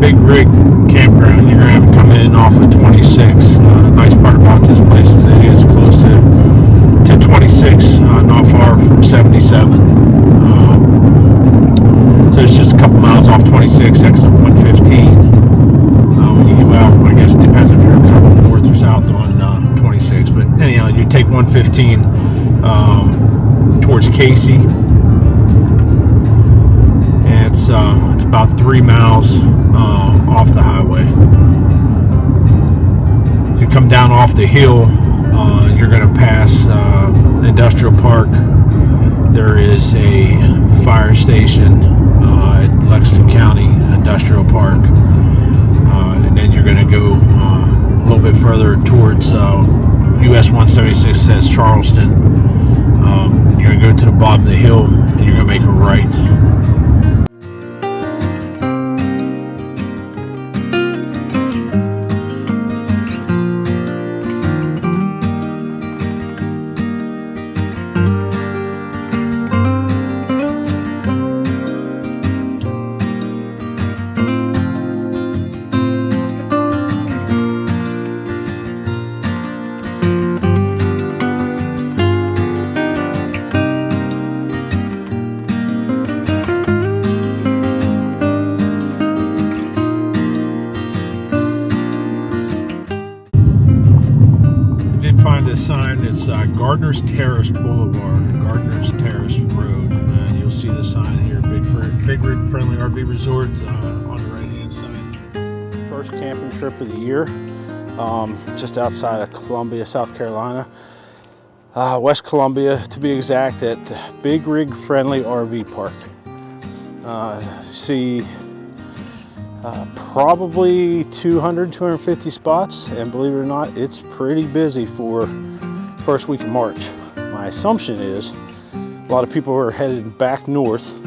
big rig campground. You're going to come in off of 26. Nice part about this place is it is close to 26, not far from 77. So it's just a couple miles off 26, exit 115. When you go out, I guess it depends if you're coming north or south on 26. But anyhow, you take 115 towards Casey. And it's about 3 miles off the highway. As you come down off the hill, you're going to pass Industrial Park. There is a fire station at Lexington County Industrial Park. And then you're going to go a little bit further towards US 176 says Charleston. You're going to go to the bottom of the hill and you're going to make a right. Find a sign. It's Gardner's Terrace Boulevard, Gardner's Terrace Road. You'll see the sign here, Big Rig Friendly RV Resort on the right hand side. First camping trip of the year, just outside of Columbia, South Carolina. West Columbia to be exact, at Big Rig Friendly RV Park. See probably 250 spots, and believe it or not, it's pretty busy for first week of March. My assumption is a lot of people are headed back north.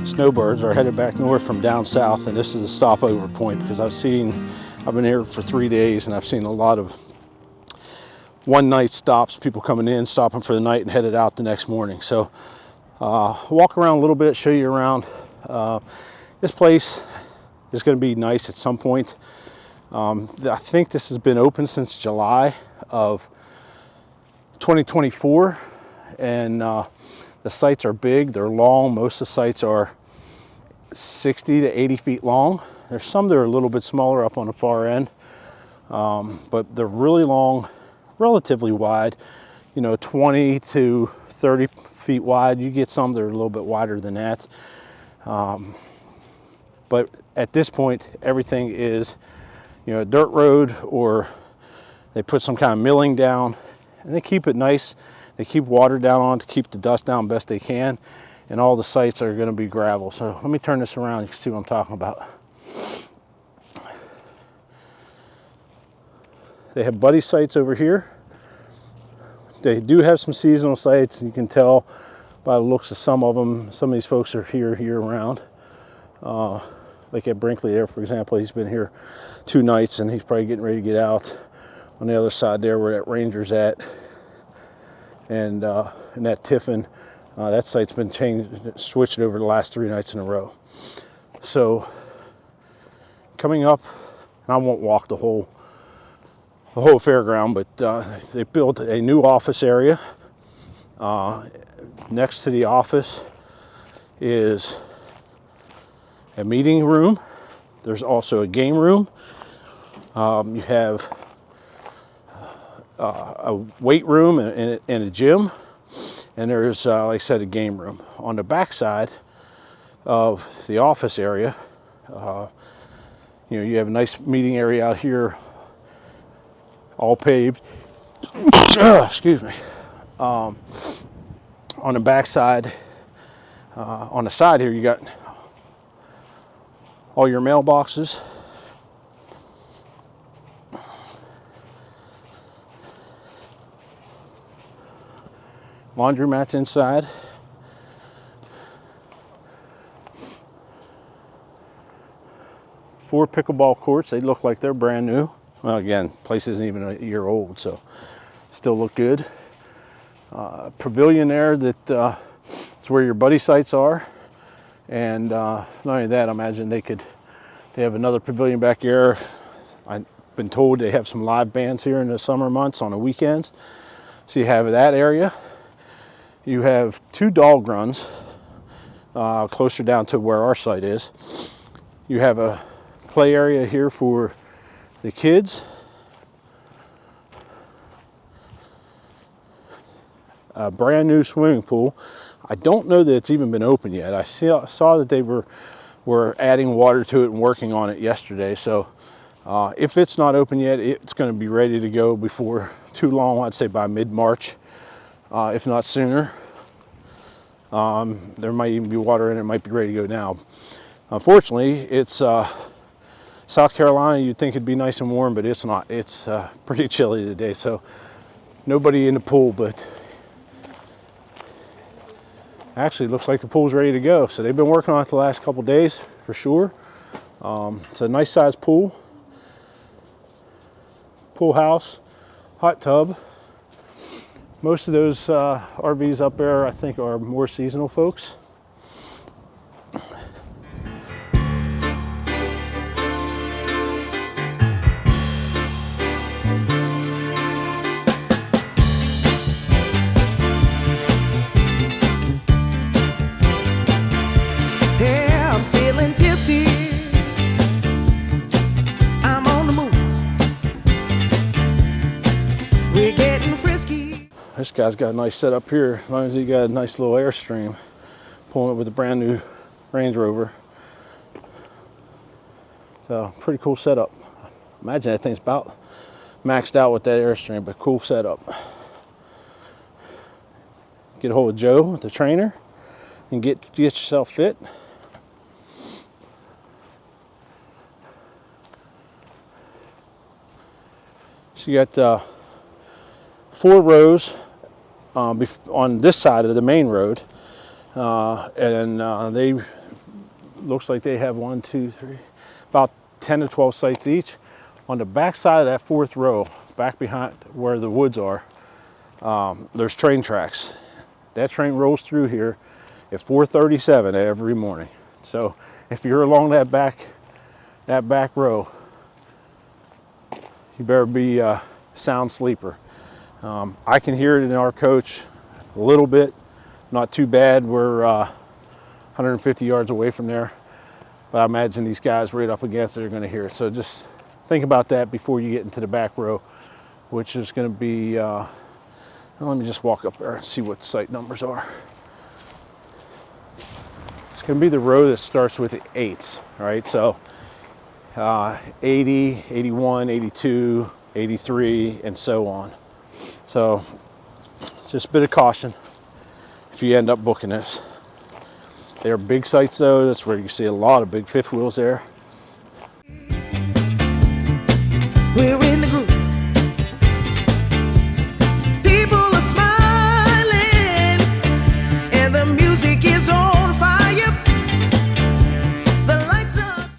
Snowbirds are headed back north from down south, and this is a stopover point because I've been here for 3 days and I've seen a lot of one night stops, people coming in, stopping for the night and headed out the next morning. So walk around a little bit, show you around. This place is going to be nice at some point. I think this has been open since July of 2024, and the sites are big, they're long. Most of the sites are 60 to 80 feet long. There's some that are a little bit smaller up on the far end, but they're really long, relatively wide, 20 to 30 feet wide. You get some that are a little bit wider than that. But at this point, everything is, a dirt road, or they put some kind of milling down, and they keep it nice. They keep water down on it to keep the dust down best they can, and all the sites are going to be gravel. So let me turn this around, you can see what I'm talking about. They have buddy sites over here. They do have some seasonal sites. You can tell by the looks of some of them. Some of these folks are here year-round. Like at Brinkley there, for example, he's been here 2 nights and he's probably getting ready to get out. On the other side there, where that Ranger's at, and that Tiffin, that site's been switched over the last 3 nights in a row. So coming up, and I won't walk the whole fairground, but they built a new office area. Next to the office is a meeting room. There's also a game room. You have a weight room and a gym, and there's, like I said, a game room. On the back side of the office area, you have a nice meeting area out here, all paved. Excuse me. On the back side, on the side here, you got all your mailboxes. Laundromats inside. Four pickleball courts. They look like they're brand new. Well, again, place isn't even a year old, so still look good. Pavilion there that is where your buddy sites are. And not only that, I imagine they could They have another pavilion back there. I've been told they have some live bands here in the summer months on the weekends. So you have that area. You have 2 dog runs closer down to where our site is. You have a play area here for the kids. A brand new swimming pool. I don't know that it's even been open yet. I saw that they were adding water to it and working on it yesterday. So if it's not open yet, it's going to be ready to go before too long. I'd say by mid-March, if not sooner. There might even be water in it. It might be ready to go now. Unfortunately, it's South Carolina. You'd think it'd be nice and warm, but it's not. It's pretty chilly today. So nobody in the pool, but actually looks like the pool's ready to go. So they've been working on it the last couple days for sure. It's a nice sized pool. Pool house, hot tub. Most of those RVs up there, I think, are more seasonal folks. Yeah, I'm feeling tipsy. I'm on the move. We're getting frisky. This guy's got a nice setup here. As long as he got a nice little Airstream, pulling it with a brand new Range Rover. So pretty cool setup. Imagine that thing's about maxed out with that Airstream, but cool setup. Get a hold of Joe, the trainer, and get yourself fit. So you got 4 rows on this side of the main road, and they looks like they have 1, 2, 3, about 10 to 12 sites each. On the back side of that 4th row, back behind where the woods are, there's train tracks. That train rolls through here at 4:37 every morning. So if you're along that back row, you better be a sound sleeper. I can hear it in our coach a little bit, not too bad. We're 150 yards away from there, but I imagine these guys right up against it are going to hear it. So just think about that before you get into the back row, which is going to be, let me just walk up there and see what the site numbers are. It's going to be the row that starts with the 8s, right? So 80, 81, 82, 83, and so on. So just a bit of caution if you end up booking this. They're big sites though. That's where you see a lot of big 5th wheels there. We're in the groove. People are smiling, and the music is on fire. The lights are.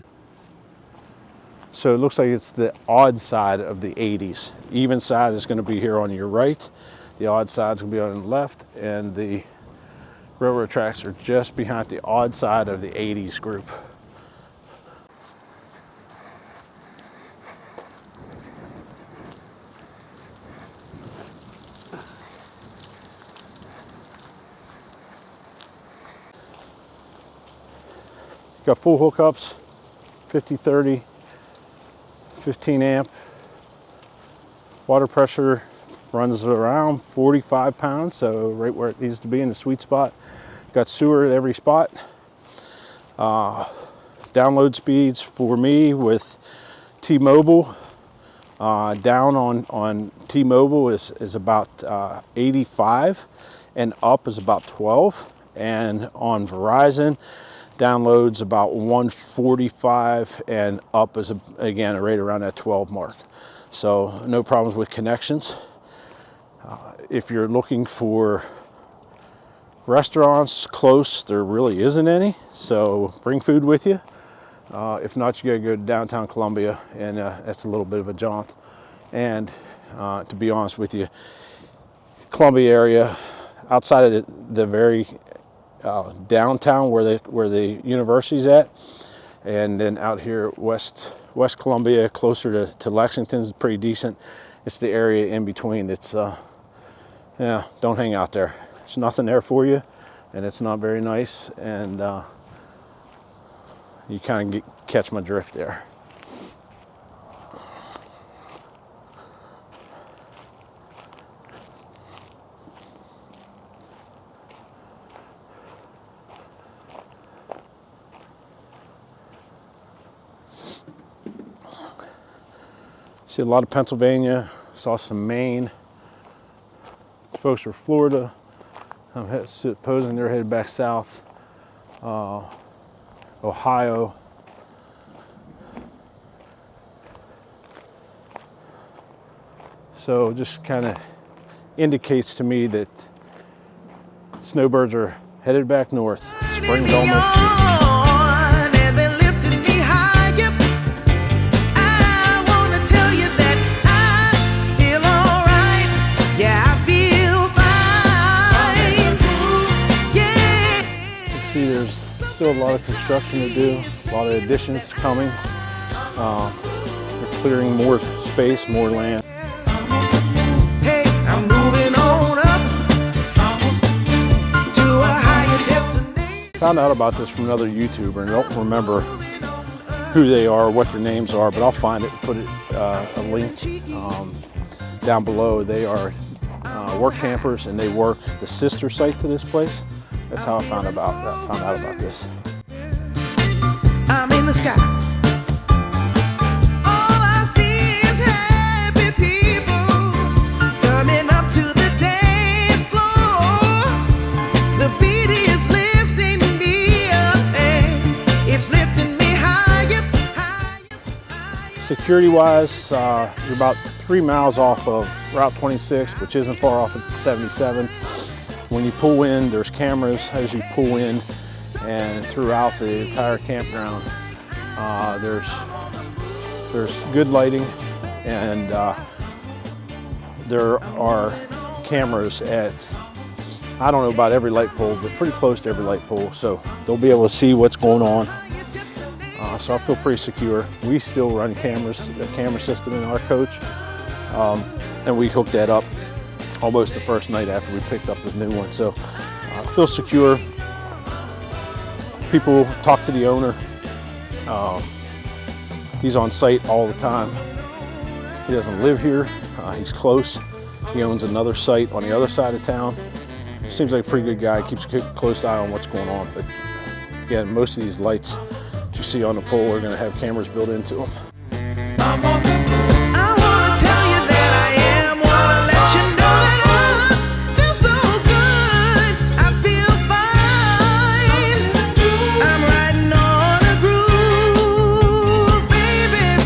So it looks like it's the odd side of the 80s. Even side is going to be here on your right. The odd side is going to be on the left, and the railroad tracks are just behind the odd side of the 80s group. Got full hookups, 50, 30, 15 amp. Water pressure runs around 45 pounds, so right where it needs to be in the sweet spot. Got sewer at every spot. Download speeds for me with T-Mobile, down on T-Mobile is about 85, and up is about 12. And on Verizon, downloads about 145, and up is again right around that 12 mark. So no problems with connections. If you're looking for restaurants close, there really isn't any, so bring food with you. If not, you gotta go to downtown Columbia, and that's a little bit of a jaunt. And to be honest with you, Columbia area, outside of the very downtown where the university's at, And then out here West Columbia, closer to Lexington, is pretty decent. It's the area in between that's yeah, don't hang out there. There's nothing there for you, and it's not very nice, and you kind of catch my drift there. See a lot of Pennsylvania, saw some Maine. Folks from Florida, I'm supposing they're headed back south. Ohio. So just kind of indicates to me that snowbirds are headed back north. Spring's almost here. Still a lot of construction to do, a lot of additions coming. They're clearing more space, more land. Hey, I'm moving on up to a higher destination. Found out about this from another YouTuber, and I don't remember who they are, what their names are, but I'll find it and put it a link down below. They are work campers, and they work the sister site to this place. That's how I found out about this. I'm in the sky. All I see is happy people coming up to the dance floor. The beat is lifting me up, and it's lifting me higher, higher. Security-wise, you're about 3 miles off of Route 26, which isn't far off of 77. When you pull in, there's cameras as you pull in, and throughout the entire campground, there's good lighting, and there are cameras at, I don't know about every light pole, but pretty close to every light pole, so they'll be able to see what's going on. So I feel pretty secure. We still run cameras, a camera system in our coach, and we hooked that up almost the first night after we picked up the new one. So I feel secure. People talk to the owner. He's on site all the time. He doesn't live here. He's close. He owns another site on the other side of town. Seems like a pretty good guy. Keeps a close eye on what's going on. But again, most of these lights that you see on the pole are going to have cameras built into them. I'm on the move. I want to tell you that I am. Want to let you know that I feel so good. I feel fine. I'm riding on a groove, baby.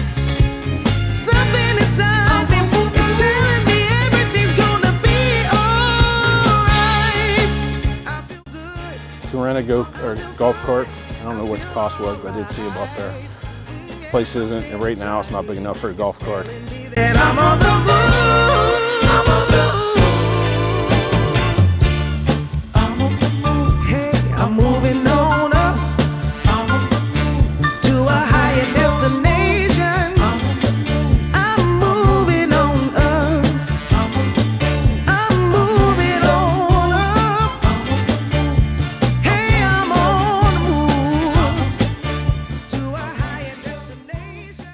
Something inside me is telling me everything's gonna be alright. I feel good. You can rent a golf cart. I don't know what the cost was, but I did see them up there. Place isn't, and right now it's not big enough for a golf cart. And I'm on the move. I'm on the move. Hey, I'm moving on up to a higher destination. I'm moving on up. I'm moving on up. Hey, I'm on the move to a higher destination.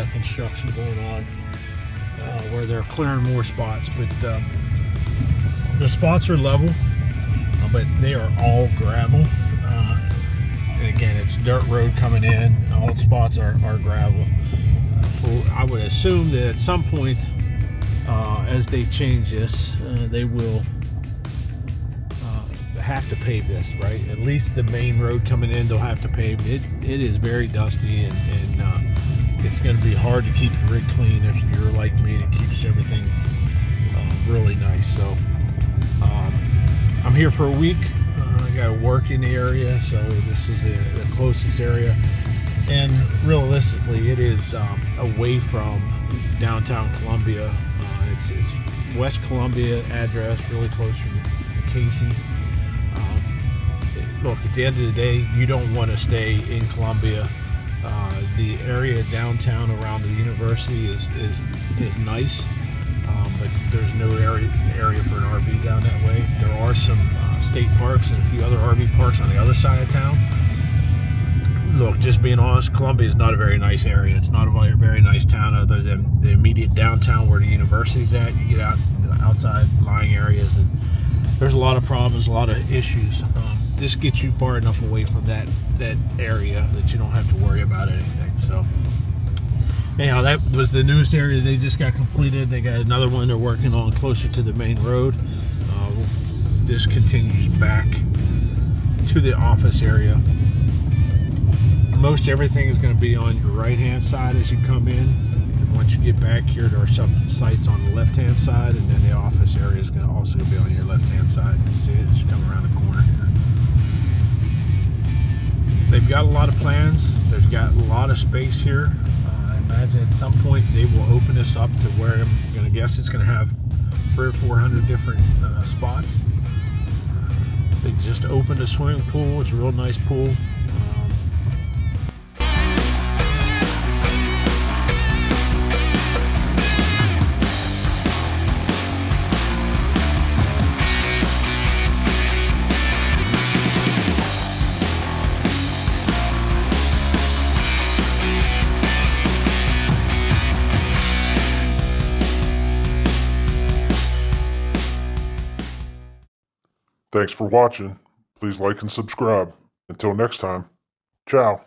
got construction going on where they're clearing more spots, but the spots are level, but they are all gravel. And again, it's dirt road coming in. All spots are gravel. I would assume that at some point, as they change this, they will have to pave this, right? At least the main road coming in, they'll have to pave it. It is very dusty, and it's going to be hard to keep the rig clean if you're like me, that keeps everything really nice. So I'm here for a week. I got to work in the area, so this is the closest area. And realistically, it is away from downtown Columbia. It's West Columbia address, really close to Casey. Look, at the end of the day, you don't want to stay in Columbia. The area downtown around the university is nice, but there's no area for an RV down that way. There are some state parks and a few other RV parks on the other side of town. Look, just being honest, Columbia is not a very nice area. It's not a very nice town other than the immediate downtown where the university's at. You get out outside lying areas, and there's a lot of problems, a lot of issues. This gets you far enough away from that area that you don't have to worry about anything. So anyhow, that was the newest area they just got completed. They got another one they're working on closer to the main road. This continues back to the office area. Most everything is going to be on your right hand side as you come in. And once you get back here, there are some sites on the left hand side, and then the office area is also going to be on your left hand side. You see it as you come around the corner here. They've got a lot of plans. They've got a lot of space here. I imagine at some point they will open this up to where I'm going to guess it's going to have 300 or 400 different spots. They just opened a swimming pool. It's a real nice pool. Thanks for watching. Please like and subscribe. Until next time, ciao.